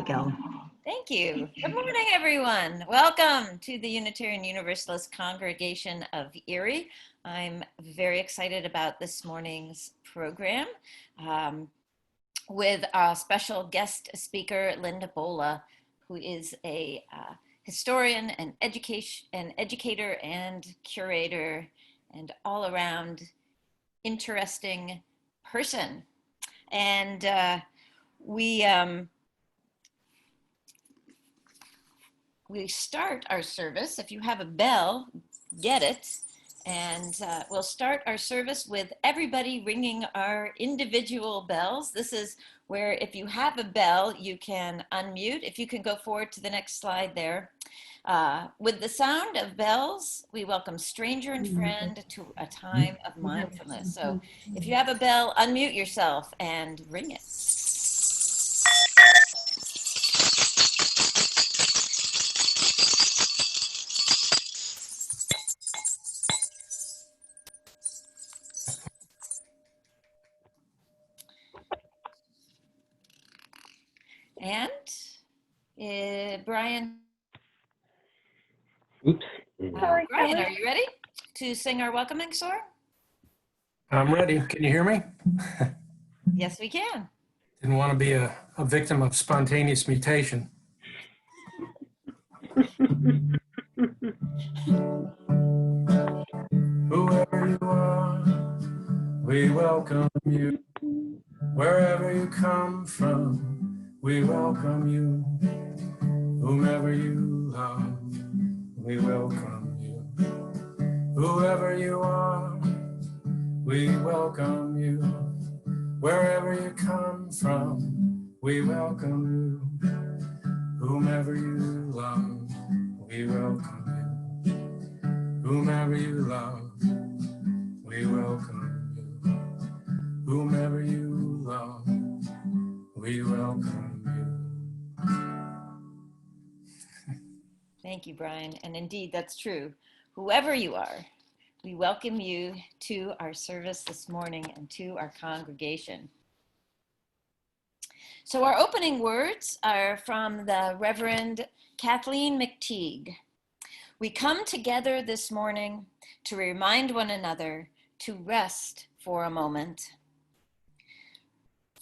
Go. Thank you. Good morning, everyone. Welcome to the Unitarian Universalist Congregation of Erie. I'm very excited about this morning's program with our special guest speaker, Linda Bolla, who is a historian and educator and curator and all-around interesting person. And we start our service. If you have a bell, get it. And we'll start our service with everybody ringing our individual bells. This is where if you have a bell, you can unmute. If you can go forward to the next slide there. With the sound of bells, we welcome stranger and friend to a time of mindfulness. So if you have a bell, unmute yourself and ring it. And Brian. Oops. Brian, are you ready to sing our welcoming song? I'm ready. Can you hear me? Yes, we can. Didn't want to be a victim of spontaneous mutation. Whoever you are, we welcome you. Wherever you come from, we welcome you. Whomever you love, we welcome you. Whoever you are, we welcome you. Wherever you come from, we welcome you. Whomever you love, we welcome you. Whomever you love, we welcome you. Whomever you love, we welcome you. Thank you, Brian. And indeed, that's true. Whoever you are, we welcome you to our service this morning and to our congregation. So our opening words are from the Reverend Kathleen McTeague. We come together this morning to remind one another to rest for a moment.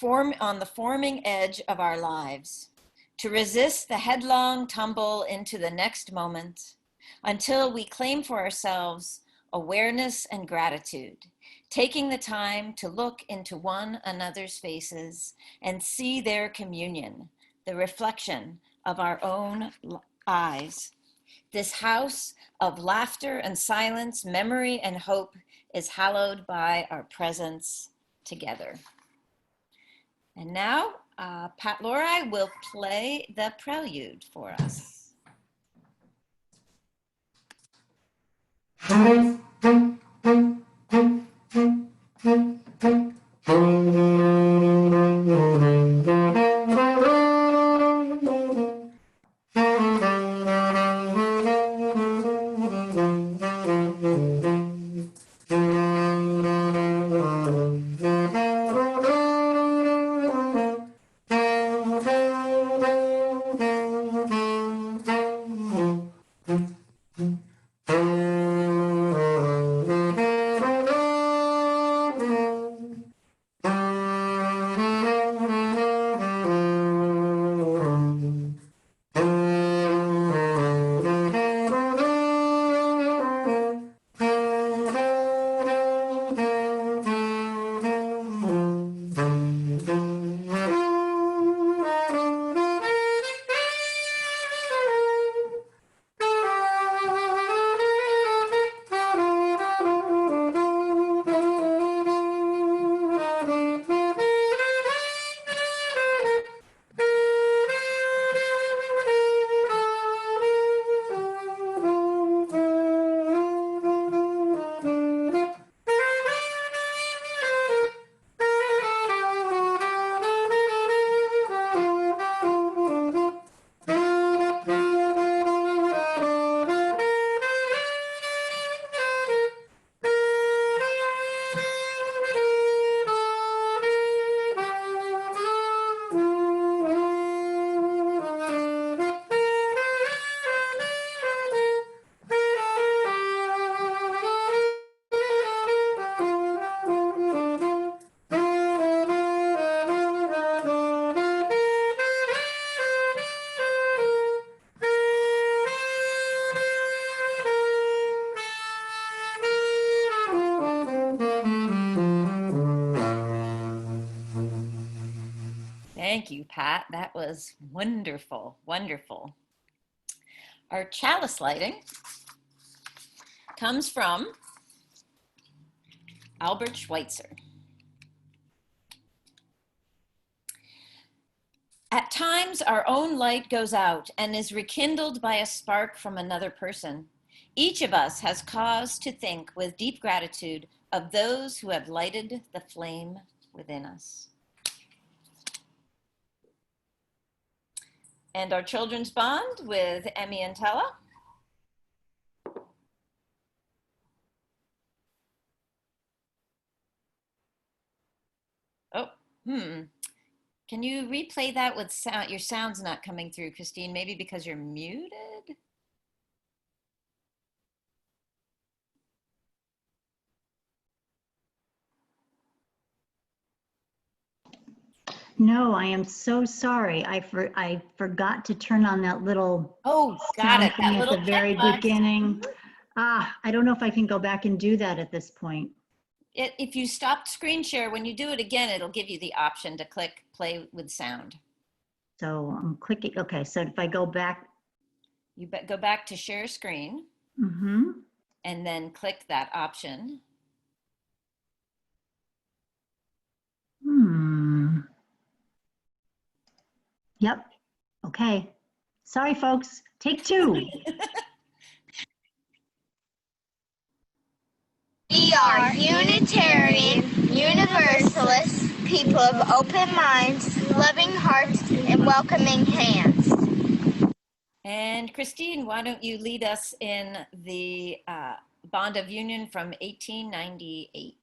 On the forming edge of our lives, to resist the headlong tumble into the next moment until we claim for ourselves awareness and gratitude, taking the time to look into one another's faces and see their communion, the reflection of our own eyes. This house of laughter and silence, memory and hope is hallowed by our presence together. And now, Pat Lori will play the prelude for us. Pat. That was wonderful, wonderful. Our chalice lighting comes from Albert Schweitzer. At times, our own light goes out and is rekindled by a spark from another person. Each of us has cause to think with deep gratitude of those who have lighted the flame within us. And our children's bond with Emmy and Tella. Oh, Can you replay that with sound? Your sound's not coming through, Christine, maybe because you're muted? No, I am so sorry. I forgot to turn on that little got it. thing That at little the very beginning. I don't know if I can go back and do that at this point. If you stop screen share, when you do it again, it'll give you the option to click play with sound. So I'm clicking. Okay, so if I go back. You go back to share screen. Mm-hmm. And then click that option. Yep. Okay. Sorry, folks. Take two. We are Unitarian, Universalist, people of open minds, loving hearts, and welcoming hands. And Christine, why don't you lead us in the Bond of Union from 1898?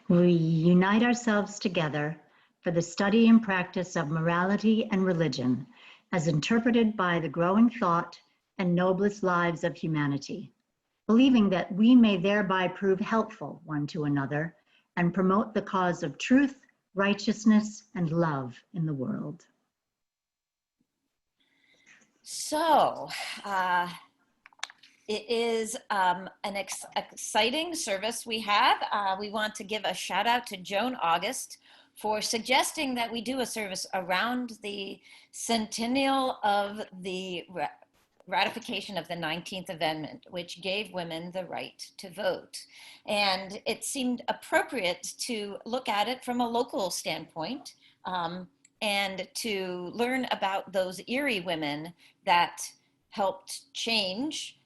We unite ourselves together for the study and practice of morality and religion as interpreted by the growing thought and noblest lives of humanity, believing that we may thereby prove helpful one to another and promote the cause of truth, righteousness, and love in the world. So, it is an exciting service we have. We want to give a shout out to Joan August for suggesting that we do a service around the centennial of the ratification of the 19th Amendment, which gave women the right to vote. And it seemed appropriate to look at it from a local standpoint and to learn about those Erie women that helped change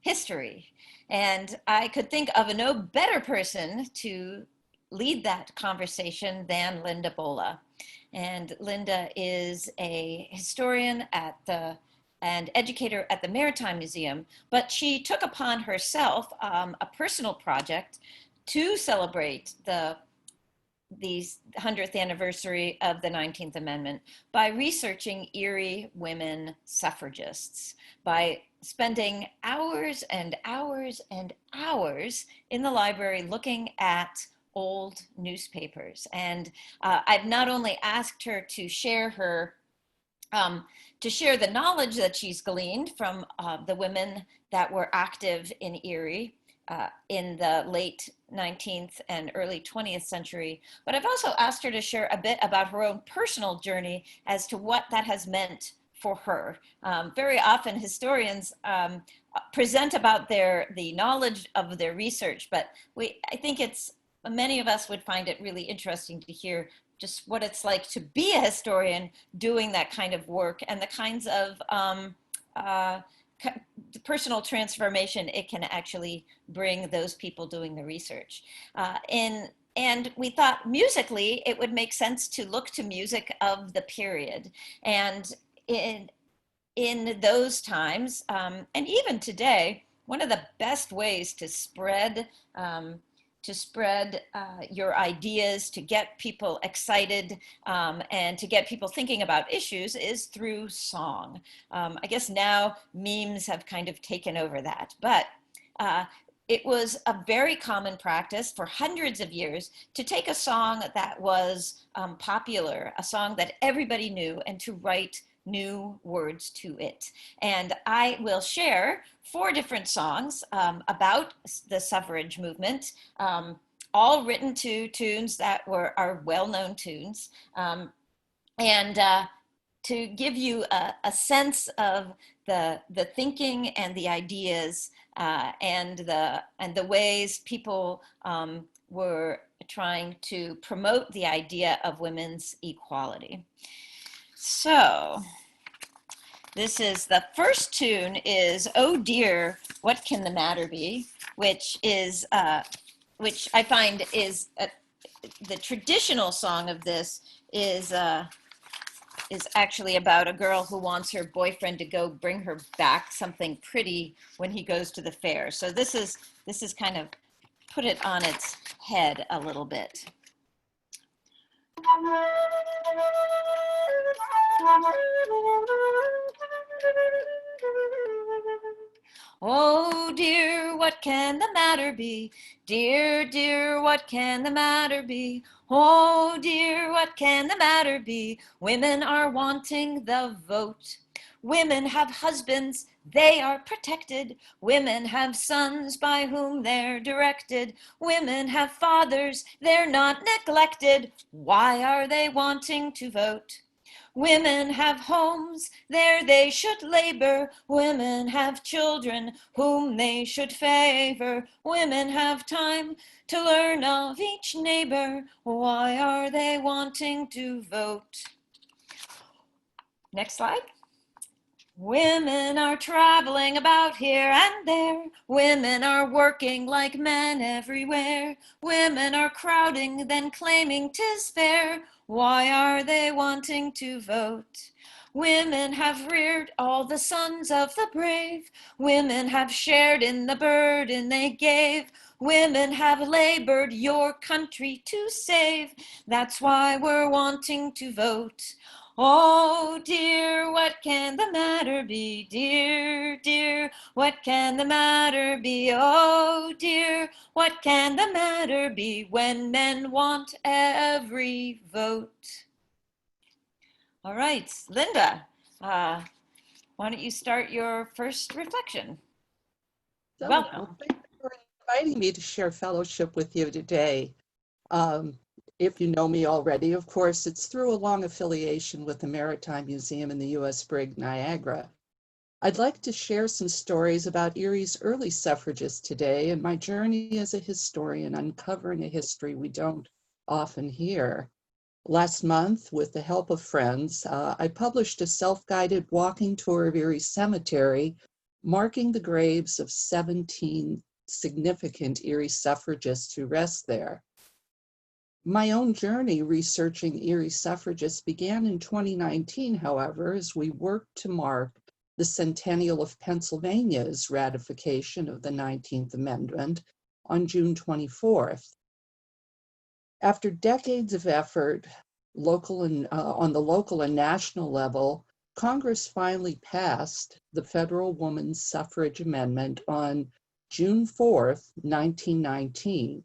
history. And I could think of no better person to lead that conversation than Linda Bolla. And Linda is a historian and educator at the Maritime Museum, but she took upon herself a personal project to celebrate the 100th anniversary of the 19th Amendment by researching Erie women suffragists, by spending hours and hours and hours in the library looking at old newspapers. And I've not only asked her to share the knowledge that she's gleaned from the women that were active in Erie in the late 19th and early 20th century. But I've also asked her to share a bit about her own personal journey as to what that has meant for her. Very often historians present about the knowledge of their research, but I think many of us would find it really interesting to hear just what it's like to be a historian doing that kind of work and the kinds of personal transformation it can actually bring those people doing the research. And we thought musically, it would make sense to look to music of the period. And in those times, and even today, one of the best ways to spread your ideas, to get people excited, and to get people thinking about issues is through song. I guess now memes have kind of taken over that, but it was a very common practice for hundreds of years to take a song that was popular, a song that everybody knew, and to write new words to it. And I will share 4 different songs about the suffrage movement, all written to tunes that are well-known tunes. And to give you a sense of the thinking and the ideas and the ways people were trying to promote the idea of women's equality. So this is the first tune is "Oh Dear, What Can the Matter Be," which I find is the traditional song of this is actually about a girl who wants her boyfriend to go bring her back something pretty when he goes to the fair. So this is kind of put it on its head a little bit. Oh dear, what can the matter be? Dear, dear, what can the matter be? Oh dear, what can the matter be? Women are wanting the vote. Women have husbands, they are protected. Women have sons by whom they're directed. Women have fathers, they're not neglected. Why are they wanting to vote? Women have homes, there they should labor. Women have children whom they should favor. Women have time to learn of each neighbor. Why are they wanting to vote? Next slide. Women are traveling about here and there. Women are working like men everywhere. Women are crowding, then claiming 'tis fair. Why are they wanting to vote? Women have reared all the sons of the brave. Women have shared in the burden they gave. Women have labored your country to save. That's why we're wanting to vote. Oh dear, what can the matter be? Dear, dear, what can the matter be? Oh dear, what can the matter be when men want every vote? All right, Linda, why don't you start your first reflection? So, Welcome. thank you for inviting me to share fellowship with you today. If you know me already, of course, it's through a long affiliation with the Maritime Museum in the U.S. Brig, Niagara. I'd like to share some stories about Erie's early suffragists today and my journey as a historian uncovering a history we don't often hear. Last month, with the help of friends, I published a self-guided walking tour of Erie Cemetery, marking the graves of 17 significant Erie suffragists who rest there. My own journey researching Erie suffragists began in 2019, however, as we worked to mark the centennial of Pennsylvania's ratification of the 19th Amendment on June 24th. After decades of effort, on the local and national level, Congress finally passed the Federal Women's Suffrage Amendment on June 4th, 1919.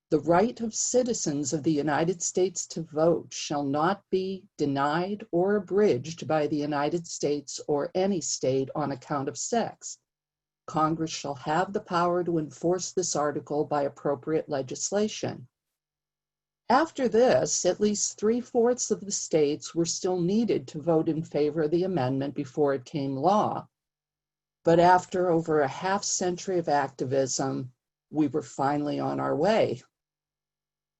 The right of citizens of the United States to vote shall not be denied or abridged by the United States or any state on account of sex. Congress shall have the power to enforce this article by appropriate legislation. After this, at least 3/4 of the states were still needed to vote in favor of the amendment before it became law. But after over a half-century of activism, we were finally on our way.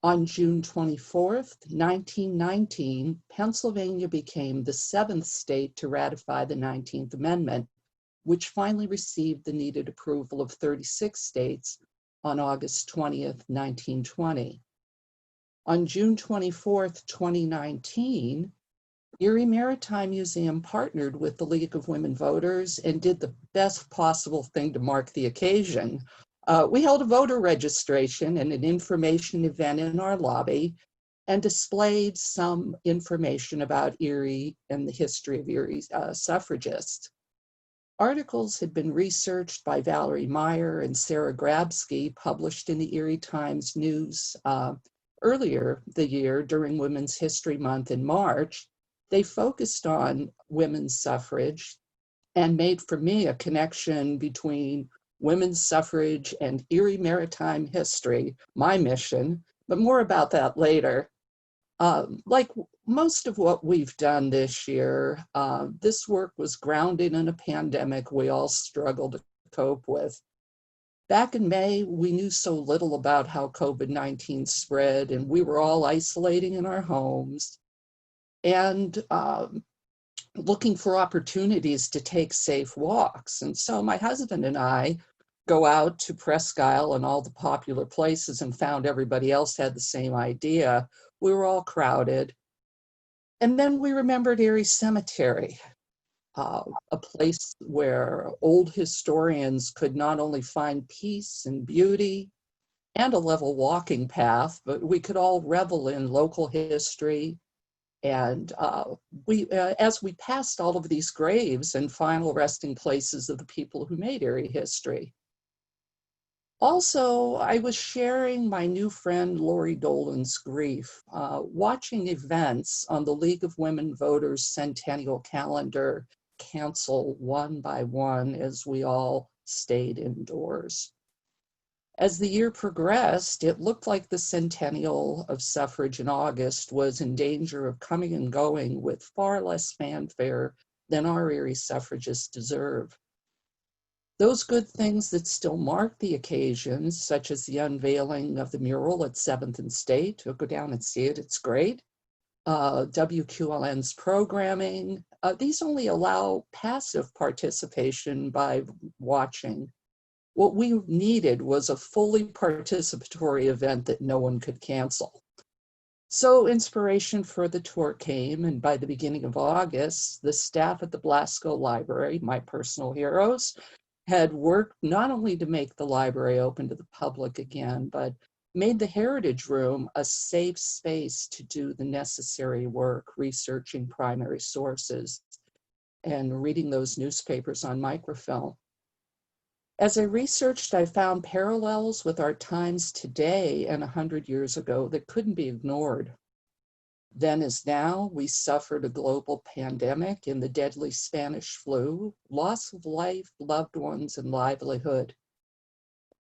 On June 24th, 1919, Pennsylvania became the 7th state to ratify the 19th Amendment, which finally received the needed approval of 36 states on August 20th, 1920. On June 24th, 2019, Erie Maritime Museum partnered with the League of Women Voters and did the best possible thing to mark the occasion. We held a voter registration and an information event in our lobby and displayed some information about Erie and the history of Erie's suffragists. Articles had been researched by Valerie Meyer and Sarah Grabsky, published in the Erie Times News earlier the year during Women's History Month in March, They focused on women's suffrage and made for me a connection between women's suffrage and Erie Maritime history, my mission, but more about that later. Like most of what we've done this year, this work was grounded in a pandemic we all struggled to cope with. Back in May, we knew so little about how COVID-19 spread, and we were all isolating in our homes and looking for opportunities to take safe walks. And so my husband and I go out to Presque Isle and all the popular places and found everybody else had the same idea. We were all crowded. And then we remembered Erie Cemetery, a place where old historians could not only find peace and beauty and a level walking path, but we could all revel in local history. And as we passed all of these graves and final resting places of the people who made Erie history. Also, I was sharing my new friend Lori Dolan's grief, watching events on the League of Women Voters centennial calendar cancel one by one as we all stayed indoors. As the year progressed, it looked like the centennial of suffrage in August was in danger of coming and going with far less fanfare than our Erie suffragists deserve. Those good things that still mark the occasions, such as the unveiling of the mural at 7th and State, go down and see it, it's great. WQLN's programming, these only allow passive participation by watching. What we needed was a fully participatory event that no one could cancel. So inspiration for the tour came, and by the beginning of August, the staff at the Blasco Library, my personal heroes, had worked not only to make the library open to the public again, but made the Heritage Room a safe space to do the necessary work, researching primary sources and reading those newspapers on microfilm. As I researched, I found parallels with our times today and 100 years ago that couldn't be ignored. Then as now, we suffered a global pandemic in the deadly Spanish flu, loss of life, loved ones, and livelihood.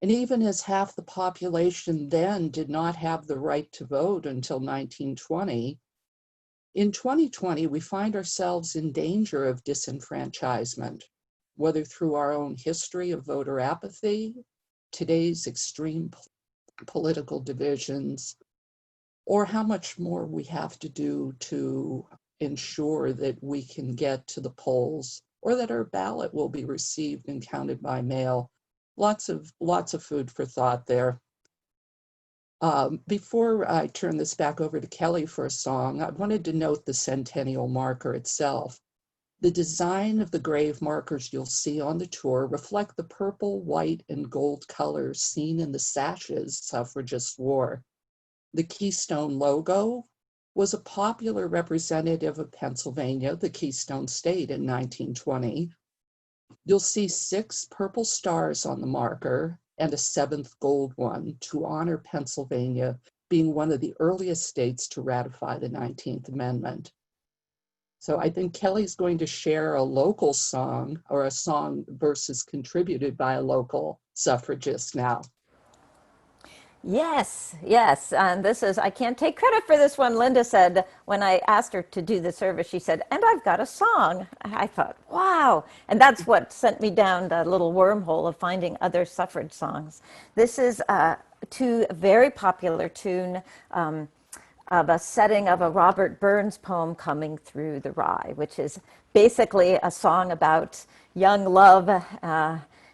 And even as half the population then did not have the right to vote until 1920, in 2020, we find ourselves in danger of disenfranchisement, whether through our own history of voter apathy, today's extreme political divisions, or how much more we have to do to ensure that we can get to the polls or that our ballot will be received and counted by mail. Lots of food for thought there. Before I turn this back over to Kelly for a song, I wanted to note the centennial marker itself. The design of the grave markers you'll see on the tour reflect the purple, white, and gold colors seen in the sashes suffragists wore. The Keystone logo was a popular representative of Pennsylvania, the Keystone State in 1920. You'll see 6 purple stars on the marker and a 7th gold one to honor Pennsylvania being one of the earliest states to ratify the 19th Amendment. So I think Kelly's going to share a local song or a song verses contributed by a local suffragist now. Yes, yes. And this is, I can't take credit for this one. Linda said, when I asked her to do the service, she said, and I've got a song. I thought, wow. And that's what sent me down the little wormhole of finding other suffrage songs. This is a very popular tune of a setting of a Robert Burns poem, Coming Through the Rye, which is basically a song about young love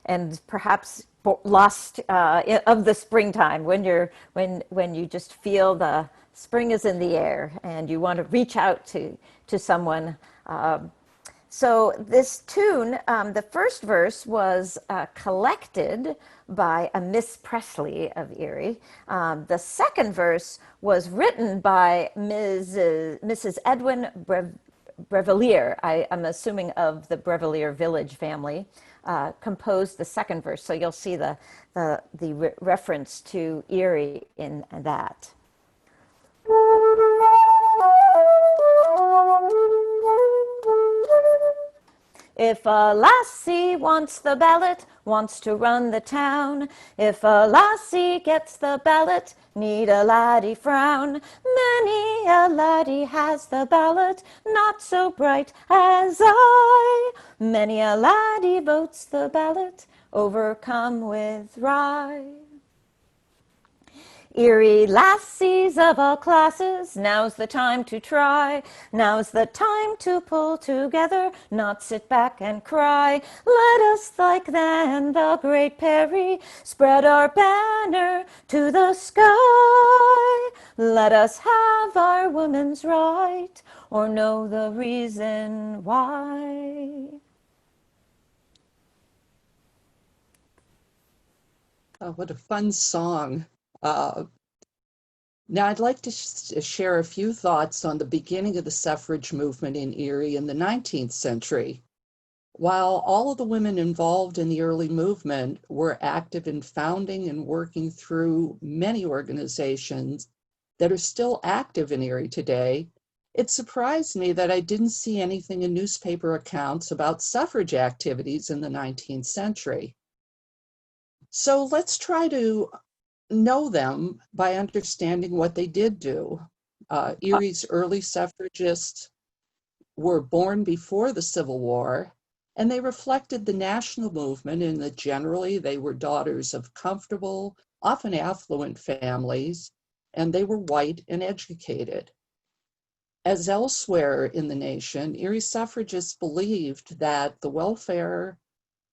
and perhaps lost of the springtime, when you just feel the spring is in the air and you want to reach out to someone. So this tune, the first verse was collected by a Miss Presley of Erie. The second verse was written by Mrs. Edwin Brevelier, I'm assuming of the Brevelier village family, composed the second verse. So you'll see the reference to Erie in that. If a lassie wants the ballot, wants to run the town, if a lassie gets the ballot, need a laddie frown. Many a laddie has the ballot, not so bright as I. Many a laddie votes the ballot, overcome with rye. Erie lassies of all classes, now's the time to try. Now's the time to pull together, not sit back and cry. Let us, like then the great Perry, spread our banner to the sky. Let us have our woman's right, or know the reason why. Oh, what a fun song. Now, I'd like to share a few thoughts on the beginning of the suffrage movement in Erie in the 19th century. While all of the women involved in the early movement were active in founding and working through many organizations that are still active in Erie today, it surprised me that I didn't see anything in newspaper accounts about suffrage activities in the 19th century. So let's try to know them by understanding what they did do. Erie's early suffragists were born before the Civil War, and they reflected the national movement in that generally they were daughters of comfortable, often affluent families, and they were white and educated. As elsewhere in the nation, Erie suffragists believed that the welfare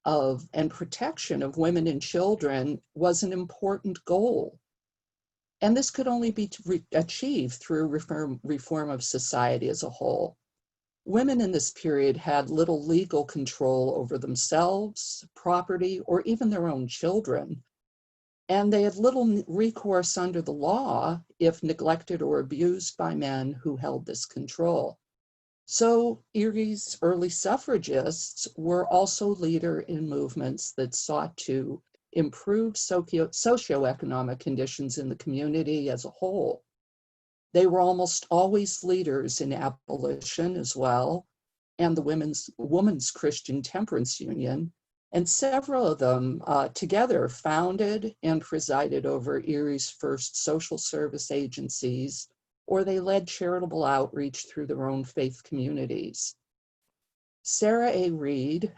of and protection of women and children was an important goal. And this could only be achieved through reform of society as a whole. Women in this period had little legal control over themselves, property, or even their own children. And they had little recourse under the law if neglected or abused by men who held this control. So Erie's early suffragists were also leader in movements that sought to improve socioeconomic conditions in the community as a whole. They were almost always leaders in abolition as well, and the Women's Christian Temperance Union, and several of them together founded and presided over Erie's first social service agencies, or they led charitable outreach through their own faith communities. Sarah A. Reed,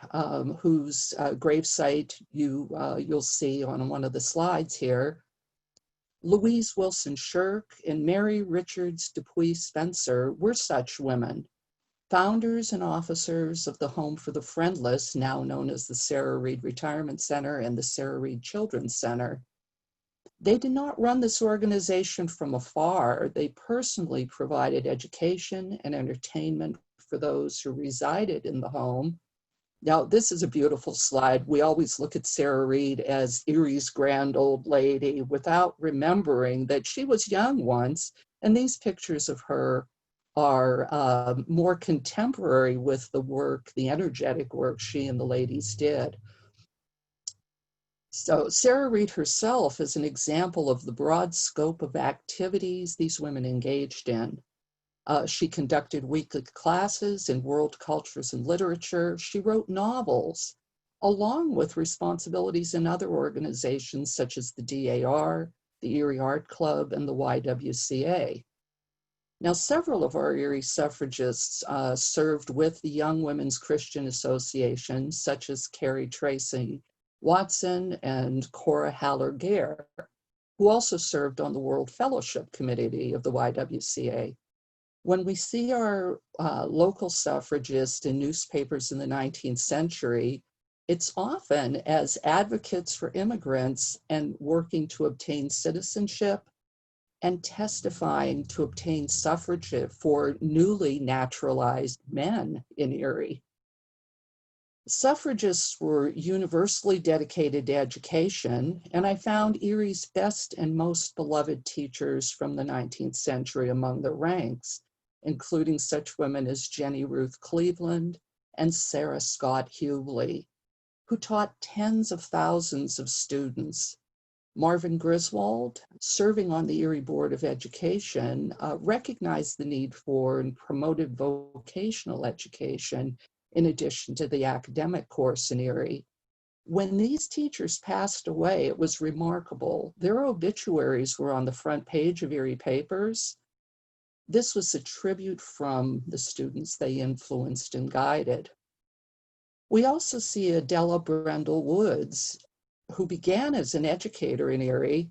whose gravesite you'll see on one of the slides here, Louise Wilson Shirk, and Mary Richards Dupuy Spencer were such women, founders and officers of the Home for the Friendless, now known as the Sarah Reed Retirement Center and the Sarah Reed Children's Center. They did not run this organization from afar. They personally provided education and entertainment for those who resided in the home. Now, this is a beautiful slide. We always look at Sarah Reed as Erie's grand old lady without remembering that she was young once, and these pictures of her are more contemporary with the work, the energetic work she and the ladies did. So Sarah Reed herself is an example of the broad scope of activities these women engaged in. She conducted weekly classes in world cultures and literature. She wrote novels, along with responsibilities in other organizations such as the DAR, the Erie Art Club, and the YWCA. Now, several of our Erie suffragists served with the Young Women's Christian Association, such as Carrie Tracy Watson and Cora Haller-Gare, who also served on the World Fellowship Committee of the YWCA. When we see our local suffragists in newspapers in the 19th century, it's often as advocates for immigrants and working to obtain citizenship and testifying to obtain suffrage for newly naturalized men in Erie. Suffragists were universally dedicated to education, and I found Erie's best and most beloved teachers from the 19th century among their ranks, including such women as Jenny Ruth Cleveland and Sarah Scott Hughley, who taught tens of thousands of students. Marvin Griswold, serving on the Erie Board of Education, recognized the need for and promoted vocational education in addition to the academic course in Erie. When these teachers passed away, it was remarkable. Their obituaries were on the front page of Erie papers. This was a tribute from the students they influenced and guided. We also see Adela Brendel Woods, who began as an educator in Erie,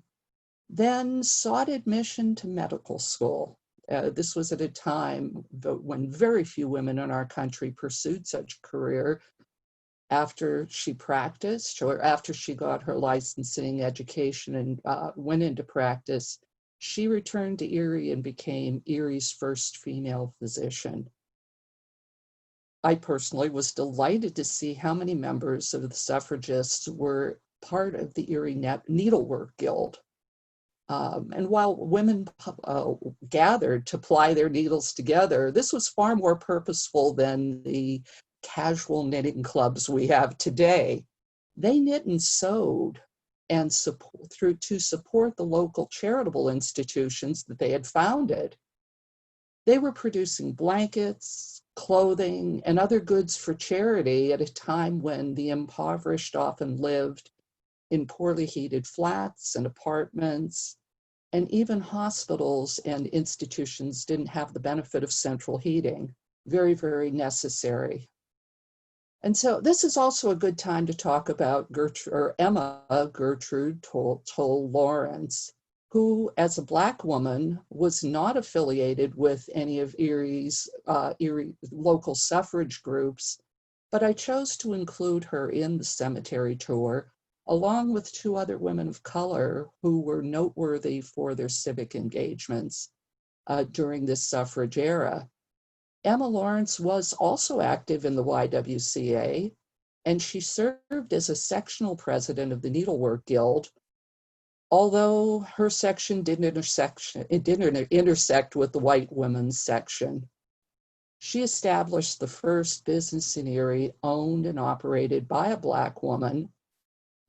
then sought admission to medical school. This was at a time when very few women in our country pursued such a career. After she practiced, or after she got her licensing education and went into practice, she returned to Erie and became Erie's first female physician. I personally was delighted to see how many members of the suffragists were part of the Erie Needlework Guild. And while women gathered to ply their needles together, this was far more purposeful than the casual knitting clubs we have today. They knit and sewed and to support the local charitable institutions that they had founded. They were producing blankets, clothing, and other goods for charity at a time when the impoverished often lived in poorly heated flats and apartments, and even hospitals and institutions didn't have the benefit of central heating. Very, very necessary. And so this is also a good time to talk about Emma Gertrude Toll Lawrence, who, as a Black woman, was not affiliated with any of Erie's local suffrage groups, but I chose to include her in the cemetery tour, along with two other women of color who were noteworthy for their civic engagements during this suffrage era. Emma Lawrence was also active in the YWCA, and she served as a sectional president of the Needlework Guild, although her section didn't intersect with the white women's section. She established the first business in Erie owned and operated by a Black woman.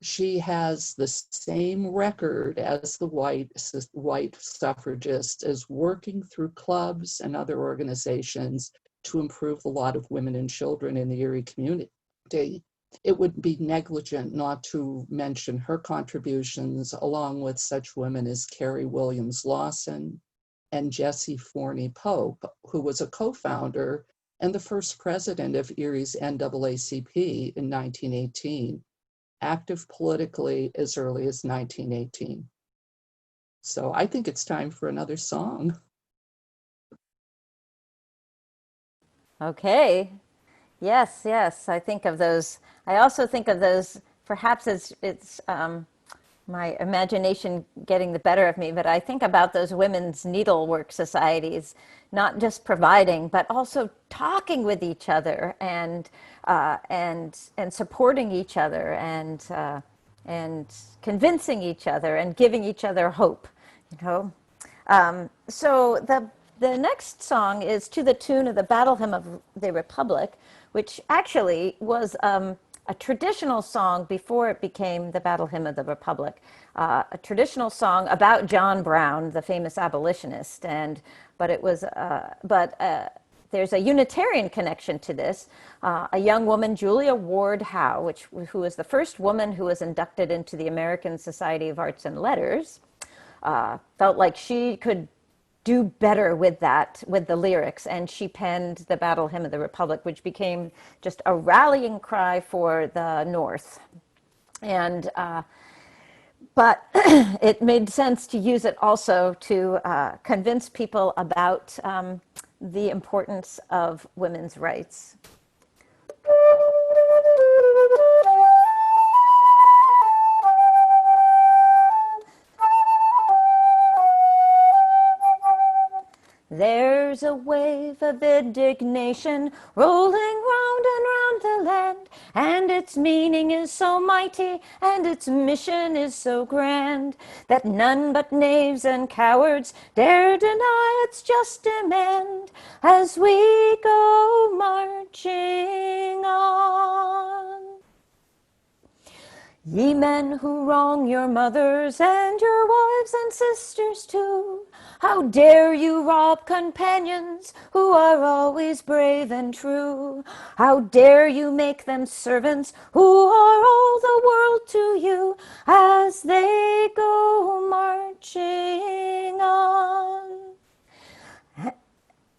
She has the same record as the white suffragists, as working through clubs and other organizations to improve the lot of women and children in the Erie community. It would be negligent not to mention her contributions, along with such women as Carrie Williams Lawson and Jessie Forney Pope, who was a co-founder and the first president of Erie's NAACP in 1918. Active politically as early as 1918. So I think it's time for another song. Okay. Yes, yes. I think of those. I also think of those, perhaps it's my imagination getting the better of me, but I think about those women's needlework societies, not just providing, but also talking with each other and supporting each other and convincing each other and giving each other hope, you know. So the next song is to the tune of the Battle Hymn of the Republic, which actually was a traditional song before it became the Battle Hymn of the Republic, a traditional song about John Brown, the famous abolitionist. But there's a Unitarian connection to this. A young woman, Julia Ward Howe, who was the first woman who was inducted into the American Society of Arts and Letters, felt like she could do better with the lyrics, and she penned the Battle Hymn of the Republic, which became just a rallying cry for the North. And but it made sense to use it also to convince people about the importance of women's rights. There's a wave of indignation rolling round and round the land, and its meaning is so mighty and its mission is so grand that none but knaves and cowards dare deny its just demand as we go marching on. Ye men who wrong your mothers and your wives and sisters too, How dare you rob companions who are always brave and true? How dare you make them servants who are all the world to you as they go marching on?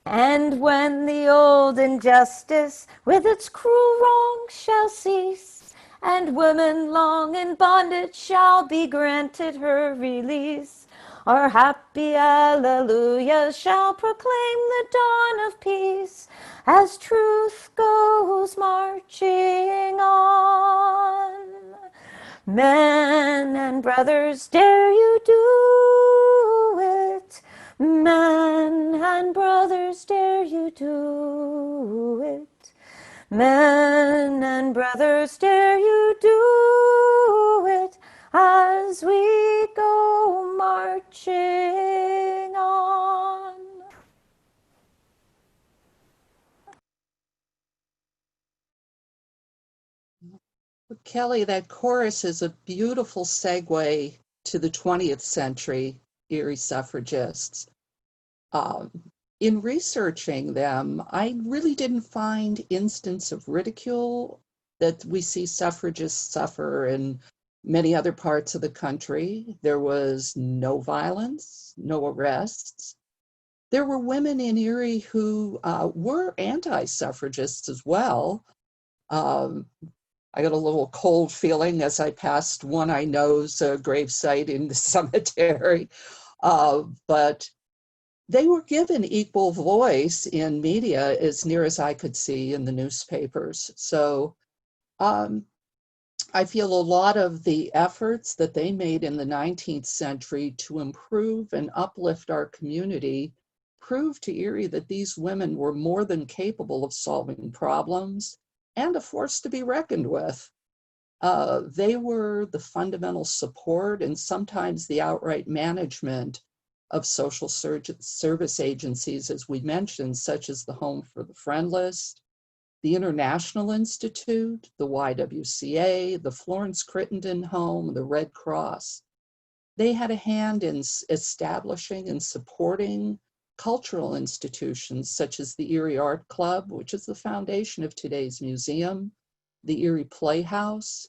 And when the old injustice with its cruel wrong shall cease, and woman long in bondage shall be granted her release, our happy alleluia shall proclaim the dawn of peace, as truth goes marching on. Men and brothers, dare you do it? Men and brothers, dare you do it? Men and brothers, dare you do it as we go marching on? Kelly, that chorus is a beautiful segue to the 20th century Erie suffragists. In researching them, I really didn't find instance of ridicule that we see suffragists suffer in many other parts of the country. There was no violence, no arrests. There were women in Erie who were anti-suffragists as well. I got a little cold feeling as I passed One I Know's gravesite in the cemetery, but they were given equal voice in media as near as I could see in the newspapers. So I feel a lot of the efforts that they made in the 19th century to improve and uplift our community proved to Erie that these women were more than capable of solving problems and a force to be reckoned with. They were the fundamental support and sometimes the outright management of social service agencies, as we mentioned, such as the Home for the Friendless, the International Institute, the YWCA, the Florence Crittenden Home, the Red Cross. They had a hand in establishing and supporting cultural institutions such as the Erie Art Club, which is the foundation of today's museum, the Erie Playhouse.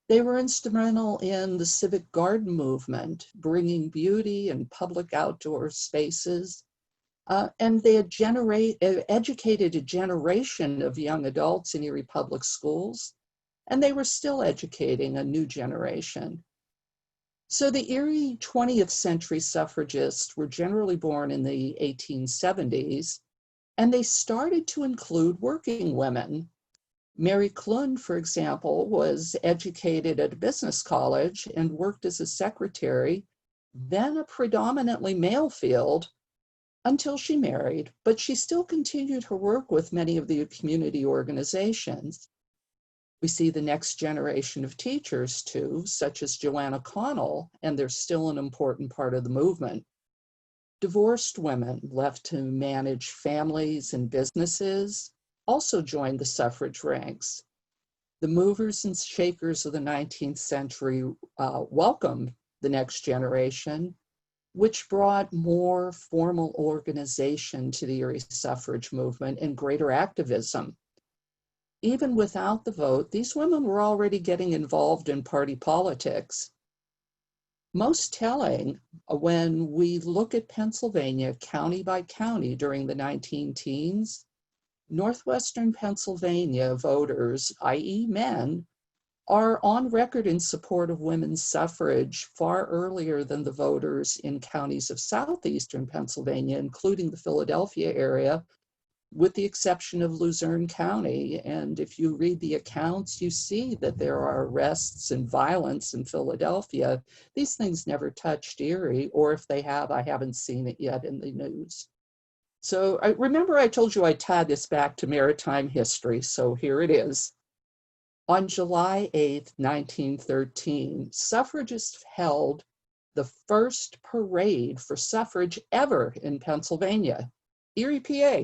They were instrumental in the civic garden movement, bringing beauty and public outdoor spaces. And they had educated a generation of young adults in Erie Public Schools, and they were still educating a new generation. So the Erie 20th century suffragists were generally born in the 1870s, and they started to include working women. Mary Clun, for example, was educated at a business college and worked as a secretary, then a predominantly male field, until she married, but she still continued her work with many of the community organizations. We see the next generation of teachers too, such as Joanna Connell, and they're still an important part of the movement. Divorced women left to manage families and businesses also joined the suffrage ranks. The movers and shakers of the 19th century welcomed the next generation, which brought more formal organization to the Erie suffrage movement and greater activism. Even without the vote, these women were already getting involved in party politics. Most telling, when we look at Pennsylvania county by county during the 19-teens, Northwestern Pennsylvania voters, i.e. men, are on record in support of women's suffrage far earlier than the voters in counties of southeastern Pennsylvania, including the Philadelphia area, with the exception of Luzerne County. And if you read the accounts, you see that there are arrests and violence in Philadelphia. These things never touched Erie, or if they have, I haven't seen it yet in the news. So remember I told you I tied this back to maritime history, so here it is. On July 8, 1913, suffragists held the first parade for suffrage ever in Pennsylvania, Erie, PA.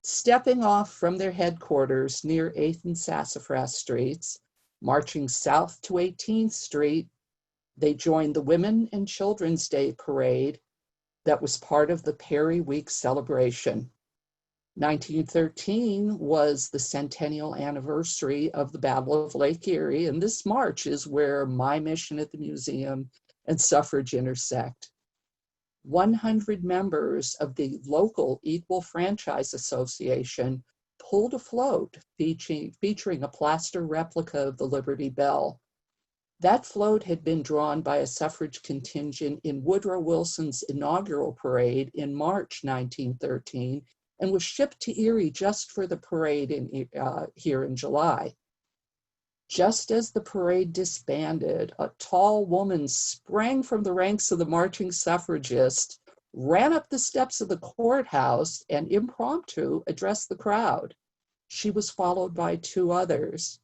Stepping off from their headquarters near 8th and Sassafras Streets, marching south to 18th Street, they joined the Women and Children's Day Parade that was part of the Perry Week celebration. 1913 was the centennial anniversary of the Battle of Lake Erie, and this March is where my mission at the museum and suffrage intersect. 100 members of the local Equal Franchise Association pulled a float featuring a plaster replica of the Liberty Bell. That float had been drawn by a suffrage contingent in Woodrow Wilson's inaugural parade in March 1913 and was shipped to Erie just for the parade here in July. Just as the parade disbanded, a tall woman sprang from the ranks of the marching suffragists, ran up the steps of the courthouse, and impromptu addressed the crowd. She was followed by 2 others.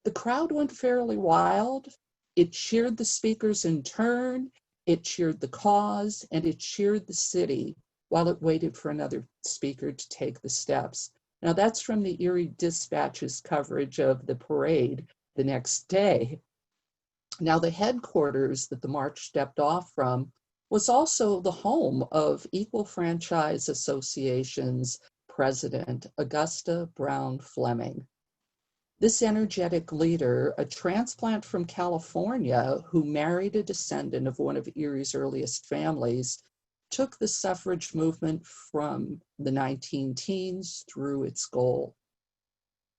The crowd went fairly wild. It cheered the speakers in turn, it cheered the cause, and it cheered the city while it waited for another speaker to take the steps. Now that's from the Erie Dispatch's coverage of the parade the next day. Now the headquarters that the march stepped off from was also the home of Equal Franchise Association's president, Augusta Brown Fleming. This energetic leader, a transplant from California who married a descendant of one of Erie's earliest families, took the suffrage movement from the 19-teens through its goal.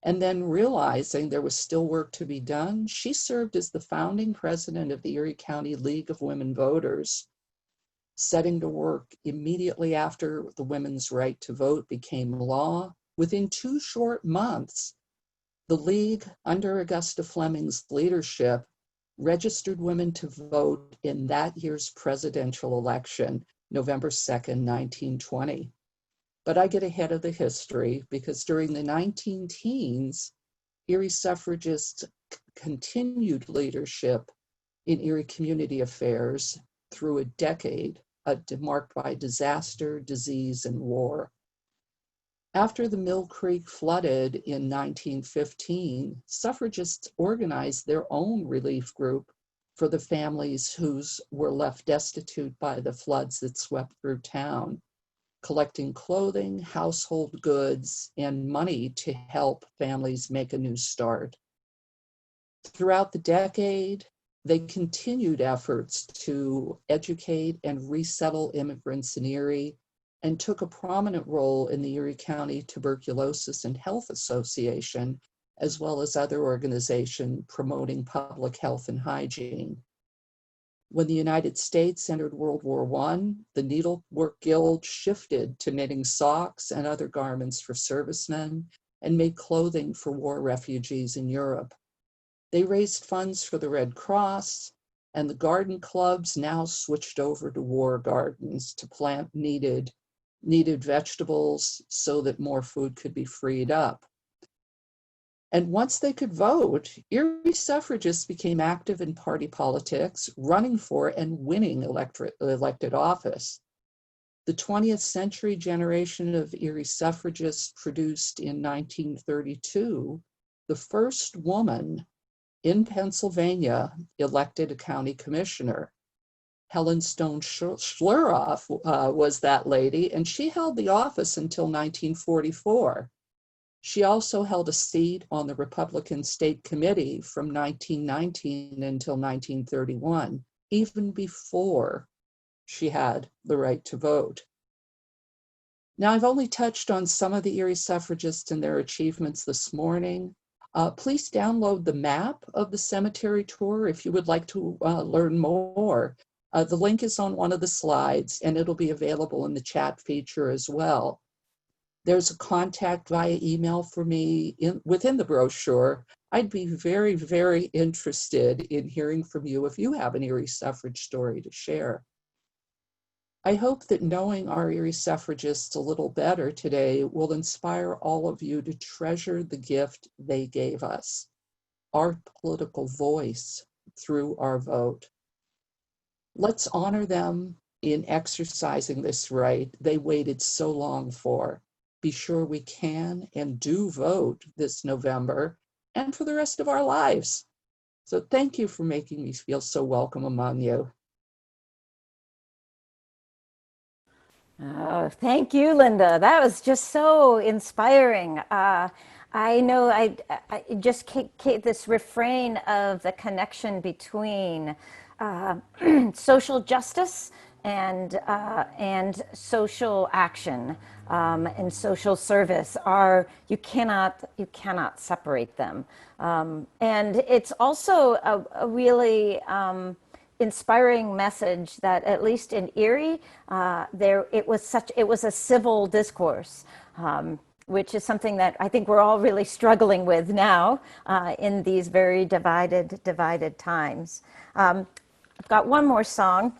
And then realizing there was still work to be done, she served as the founding president of the Erie County League of Women Voters, setting to work immediately after the women's right to vote became law. Within 2 short months, the League, under Augusta Fleming's leadership, registered women to vote in that year's presidential election, November 2nd, 1920. But I get ahead of the history because during the 19-teens, Erie suffragists continued leadership in Erie community affairs through a decade marked by disaster, disease, and war. After the Mill Creek flooded in 1915, suffragists organized their own relief group for the families who were left destitute by the floods that swept through town, collecting clothing, household goods, and money to help families make a new start. Throughout the decade, they continued efforts to educate and resettle immigrants in Erie and took a prominent role in the Erie County Tuberculosis and Health Association, as well as other organizations promoting public health and hygiene. When the United States entered World War I, the Needlework Guild shifted to knitting socks and other garments for servicemen and made clothing for war refugees in Europe. They raised funds for the Red Cross, and the garden clubs now switched over to war gardens to plant needed vegetables so that more food could be freed up. And once they could vote, Erie suffragists became active in party politics, running for and winning elected office. The 20th century generation of Erie suffragists produced in 1932 the first woman in Pennsylvania elected a county commissioner. Helen Stone Schleroff was that lady, and she held the office until 1944. She also held a seat on the Republican State Committee from 1919 until 1931, even before she had the right to vote. Now, I've only touched on some of the Erie suffragists and their achievements this morning. Please download the map of the cemetery tour if you would like to learn more. The link is on one of the slides, and it'll be available in the chat feature as well. There's a contact via email for me within the brochure. I'd be very, very interested in hearing from you if you have an Erie suffrage story to share. I hope that knowing our Erie suffragists a little better today will inspire all of you to treasure the gift they gave us, our political voice through our vote. Let's honor them in exercising this right they waited so long for. Be sure we can and do vote this November and for the rest of our lives. So thank you for making me feel so welcome among you. Oh, thank you, Linda. That was just so inspiring. I know I just this refrain of the connection between social justice and social action and social service are you cannot separate them. And it's also a really inspiring message that at least in Erie, it was a civil discourse, which is something that I think we're all really struggling with now in these very divided times. I've got one more song.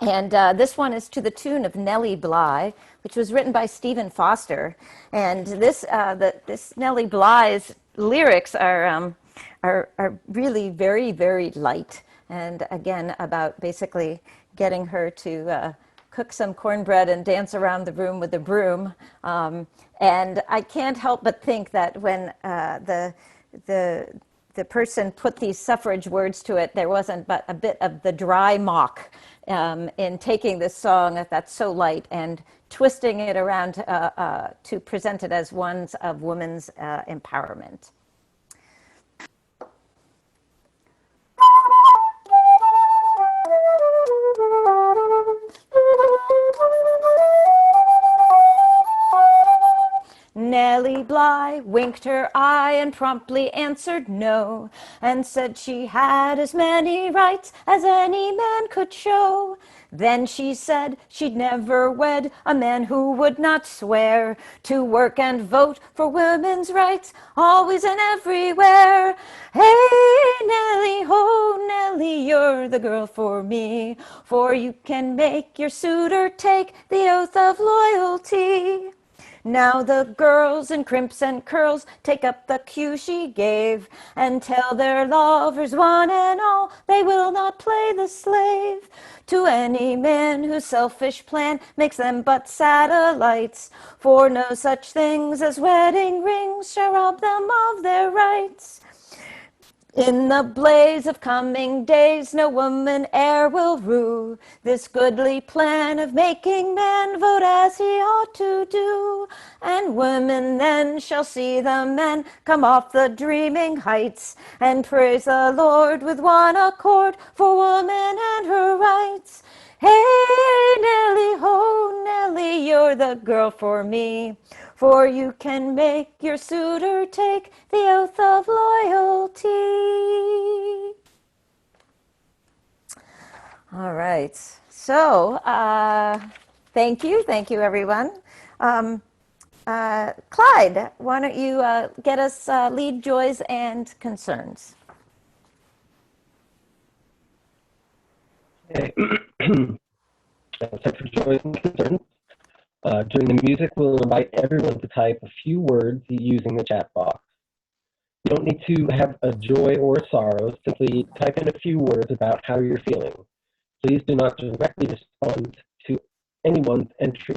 And this one is to the tune of Nellie Bly, which was written by Stephen Foster. And this Nellie Bly's lyrics are really very, very light. And again, about basically getting her to cook some cornbread and dance around the room with a broom. And I can't help but think that when the person put these suffrage words to it, there wasn't but a bit of the dry mock in taking this song that's so light and twisting it around to present it as one of women's empowerment. Nellie Bly winked her eye and promptly answered no, and said she had as many rights as any man could show. Then she said she'd never wed a man who would not swear to work and vote for women's rights, always and everywhere. Hey, Nellie, ho, Nellie, you're the girl for me, for you can make your suitor take the oath of loyalty. Now the girls in crimps and curls take up the cue she gave and tell their lovers one and all they will not play the slave to any man whose selfish plan makes them but satellites, for no such things as wedding rings shall rob them of their rights. In the blaze of coming days, no woman e'er will rue this goodly plan of making man vote as he ought to do. And women then shall see the men come off the dreaming heights and praise the Lord with one accord for woman and her rights. Hey, Nellie, ho, Nellie, you're the girl for me, for you can make your suitor take the oath of loyalty. All right. So, thank you, everyone. Clyde, why don't you get us lead joys and concerns? Okay. Time for joys and concerns. During the music, we'll invite everyone to type a few words using the chat box. You don't need to have a joy or a sorrow. Simply type in a few words about how you're feeling. Please do not directly respond to anyone's entry.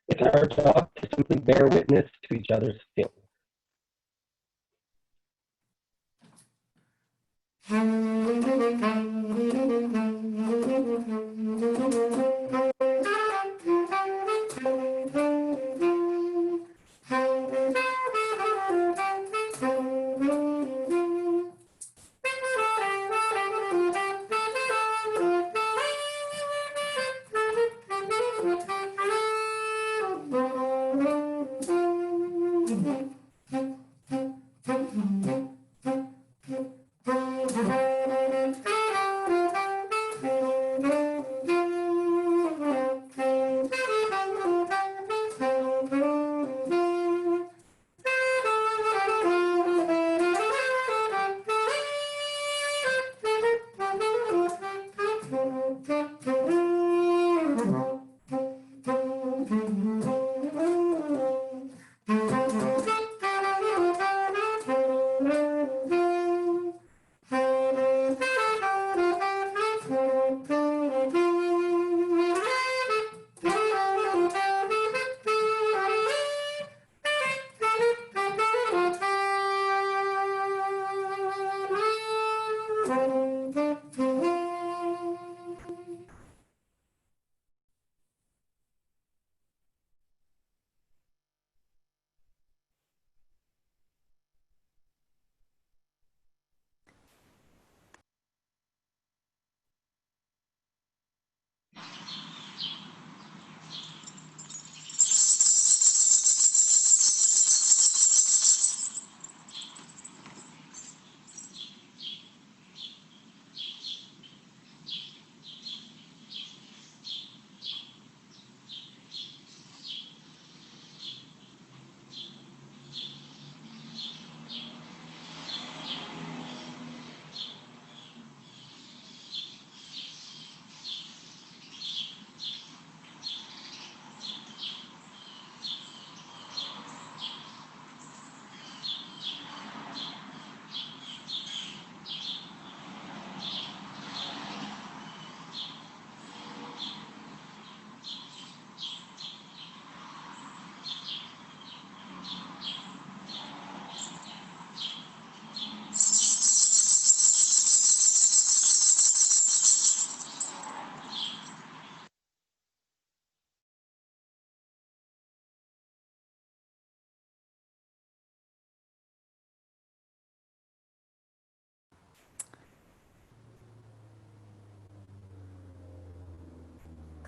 It's our job to simply bear witness to each other's feelings.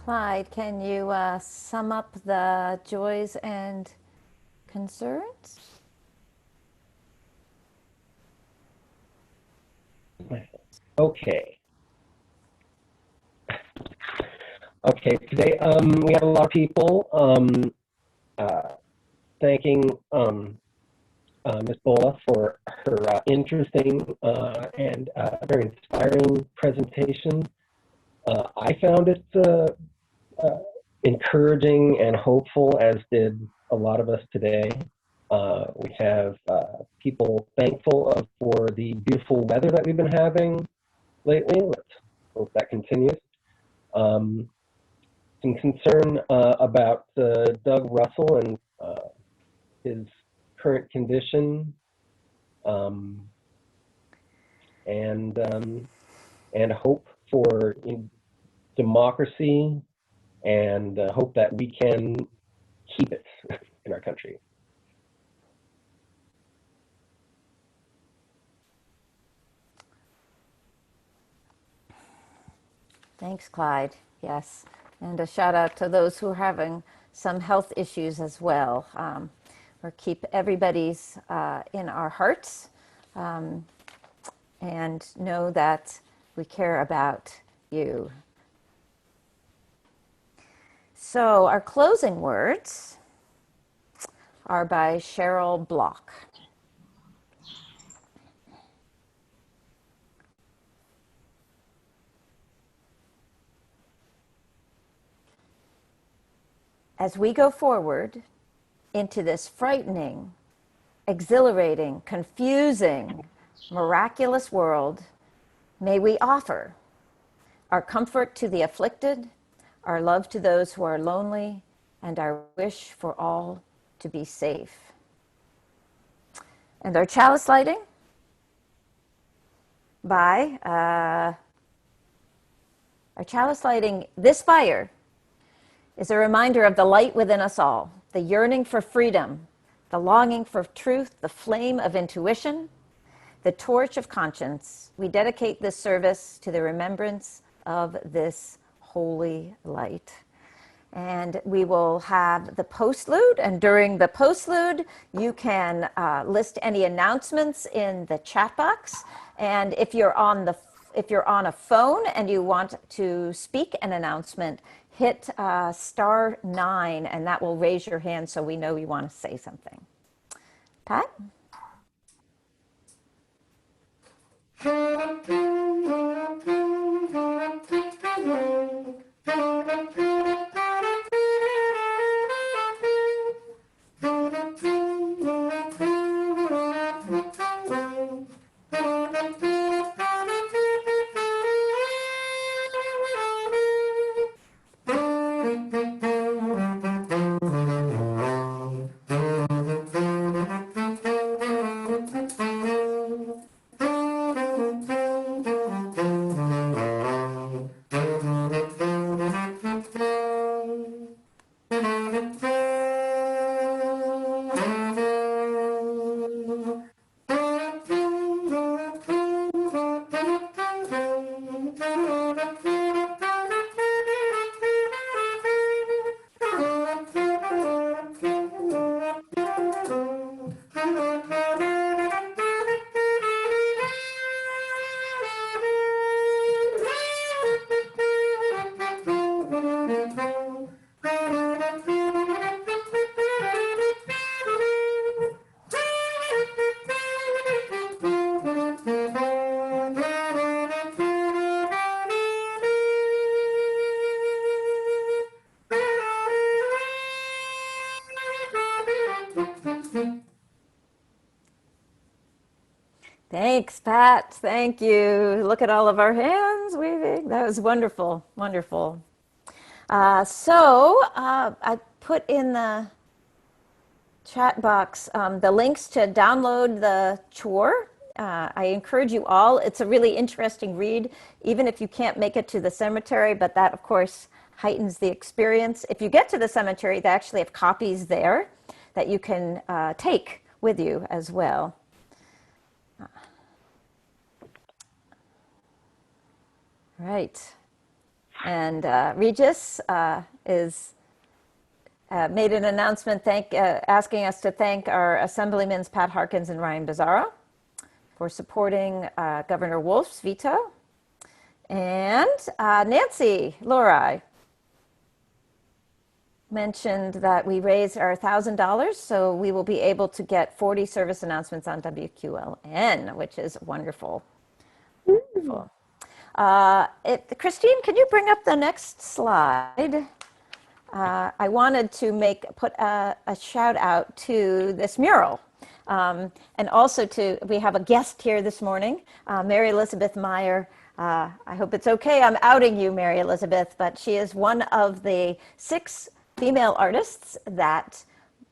Clyde, can you sum up the joys and concerns? Okay. Okay, today we have a lot of people thanking Ms. Bolla for her interesting and very inspiring presentation. I found it encouraging and hopeful, as did a lot of us today. We have people thankful for the beautiful weather that we've been having lately. Let's hope that continues. Some concern about Doug Russell and his current condition, and hope for democracy, and hope that we can keep it in our country. Thanks, Clyde. Yes. And a shout out to those who are having some health issues as well. Or keep everybody's in our hearts, and know that we care about you. So our closing words are by Cheryl Block. As we go forward into this frightening, exhilarating, confusing, miraculous world, may we offer our comfort to the afflicted, our love to those who are lonely, and our wish for all to be safe. And our chalice lighting by this fire is a reminder of the light within us all, the yearning for freedom, the longing for truth, the flame of intuition, the torch of conscience. We dedicate this service to the remembrance of this holy light. And we will have the postlude, and during the postlude, you can list any announcements in the chat box. And if you're on a phone and you want to speak an announcement, hit *9, and that will raise your hand so we know you want to say something. Pat? Thanks, Pat. Thank you. Look at all of our hands waving. That was wonderful, wonderful. I put in the chat box the links to download the chore. I encourage you all. It's a really interesting read, even if you can't make it to the cemetery, but that, of course, heightens the experience. If you get to the cemetery, they actually have copies there that you can take with you as well. Right. And Regis is made an announcement asking us to thank our Assemblymen Pat Harkins and Ryan Bizzarro for supporting Governor Wolf's veto. And Nancy Lori mentioned that we raised our $1,000, so we will be able to get 40 service announcements on WQLN, which is wonderful. Wonderful. Christine, can you bring up the next slide? I wanted to put a shout out to this mural. And also we have a guest here this morning, Mary Elizabeth Meyer. I hope it's okay, I'm outing you, Mary Elizabeth, but she is one of the 6 female artists that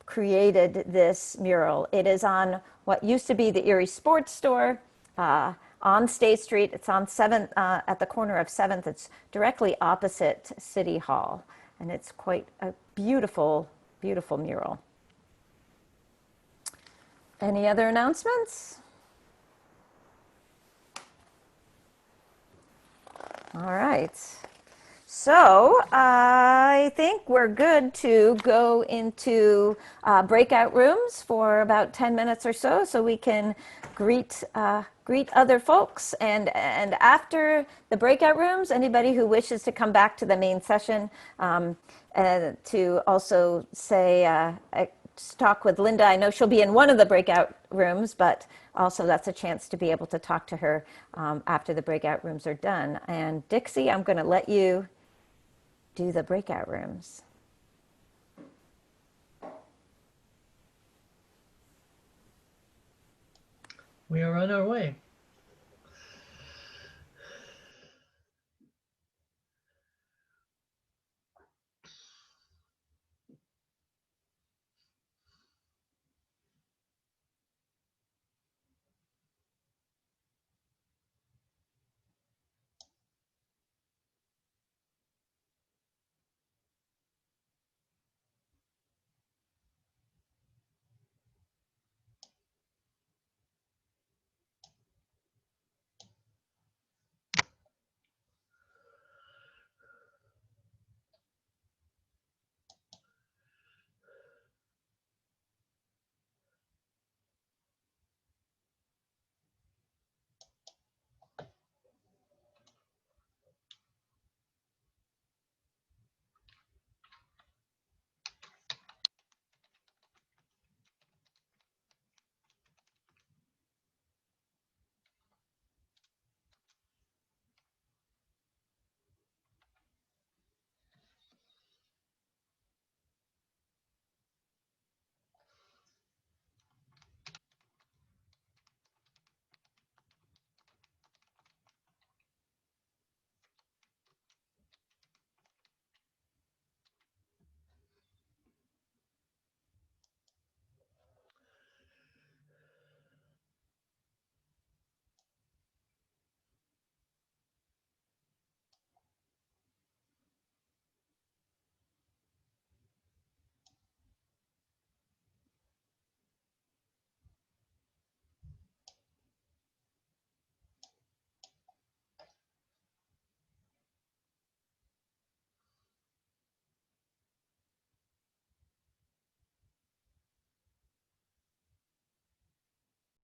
created this mural. It is on what used to be the Erie Sports Store on State Street. It's on 7th, at the corner of 7th. It's directly opposite City Hall. And it's quite a beautiful, beautiful mural. Any other announcements? All right. So I think we're good to go into breakout rooms for about 10 minutes or so we can greet other folks. And after the breakout rooms, anybody who wishes to come back to the main session to also say, talk with Linda. I know she'll be in one of the breakout rooms, but also that's a chance to be able to talk to her after the breakout rooms are done. And Dixie, I'm going to let you do the breakout rooms. We are on our way.